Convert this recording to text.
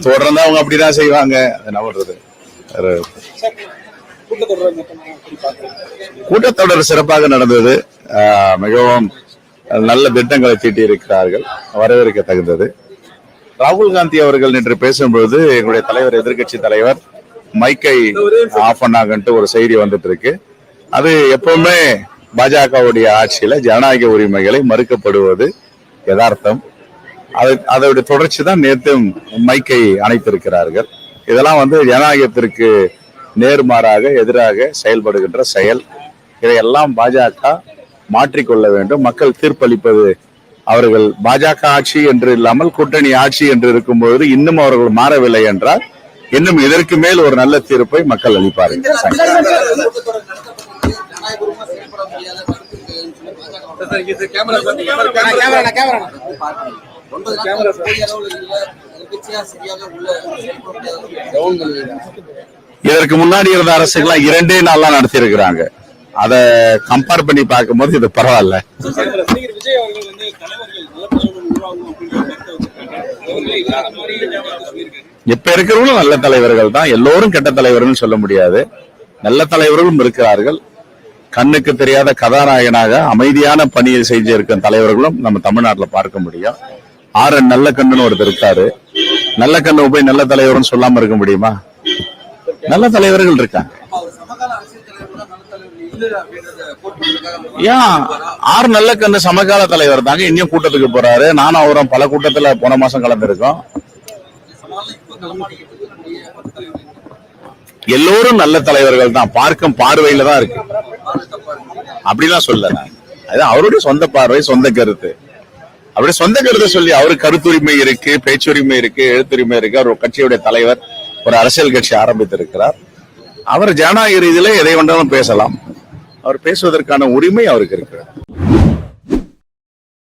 தொடர்ந்து அவங்க அப்படிதான் செய்வாங்க. என்ன பண்றது? கூட்டத்தொடர் சிறப்பாக நடந்தது. மிகவும் நல்ல திட்டங்களை தீட்டி இருக்கிறார்கள், வரவேற்க தகுந்தது. ராகுல் காந்தி அவர்கள் நேற்று பேசும்பொழுது எங்களுடைய தலைவர், எதிர்கட்சி தலைவர் மைக்கை ஆஃப் பண்ணாங்கன்ட்டு ஒரு செய்தி வந்துட்டு இருக்கு. அது எப்பவுமே பாஜகவுடைய ஆட்சியில ஜனநாயக உரிமைகளை மறுக்கப்படுவது யதார்த்தம். அதோடைய தொடர்ச்சி தான் நேற்றும் மைக்கை அணைத்திருக்கிறார்கள். இதெல்லாம் ஜனநாயகத்திற்கு நேர்மாறாக எதிராக செயல்படுகின்ற செயல். இதையெல்லாம் பாஜக மாற்றிக்கொள்ள வேண்டும். மக்கள் தீர்ப்பளிப்பது அவர்கள் பாஜக ஆட்சி என்று இல்லாமல் கூட்டணி ஆட்சி என்று இருக்கும்போது இன்னும் அவர்கள் மாறவில்லை என்றால் இன்னும் இதற்கு மேல் ஒரு நல்ல தீர்ப்பை மக்கள் அளிப்பார்கள். இதற்கு முன்னாடி இருந்த அரசுகள் 2 நாள் நடத்தி இருக்கிறாங்க. அதை கம்பேர் பண்ணி பார்க்கும்போது இது பரவாயில்ல. இப்ப இருக்கிறவங்களும் நல்ல தலைவர்கள் தான். எல்லோரும் கெட்ட தலைவர்கள் சொல்ல முடியாது. நல்ல தலைவர்களும் இருக்கிறார்கள். கண்ணுக்கு தெரியாத கதாநாயகனாக அமைதியான பணியை செஞ்சிருக்கும் தலைவர்களும் நம்ம தமிழ்நாட்டில் பார்க்க முடியும். ஆர்என் நல்ல கண்ணுன்னு ஒருத்தர் இருக்காரு. நல்ல கண்ணு போய் நல்ல தலைவர்னு சொல்லாம இருக்க முடியுமா? நல்ல தலைவர்கள் இருக்காங்க. ஏன் ஆர் நல்ல கண்ணு சமகால தலைவர் தாங்க. இன்னும் கூட்டத்துக்கு போறாரு. நானும் அவரும் பல கூட்டத்துல போன மாசம் கலந்துருக்கோம். எல்லோரும் நல்ல தலைவர்கள் தான். பார்க்கும் பார்வையில தான் இருக்கு. அப்படிலாம் சொல்ல நான். அது அவருடைய சொந்த பார்வை, சொந்த கருத்து. அவருடைய சொந்த கருத்தை சொல்லி அவருக்கு கருத்துரிமை இருக்கு, பேச்சுரிமை இருக்கு, எழுத்துரிமை இருக்கு. அவர் கட்சியுடைய தலைவர், ஒரு அரசியல் கட்சி ஆரம்பித்திருக்கிறார். அவர் ஜனநாயக ரீதியில எதை வேண்டாலும் பேசலாம். அவர் பேசுவதற்கான உரிமை அவருக்கு இருக்கிறார்.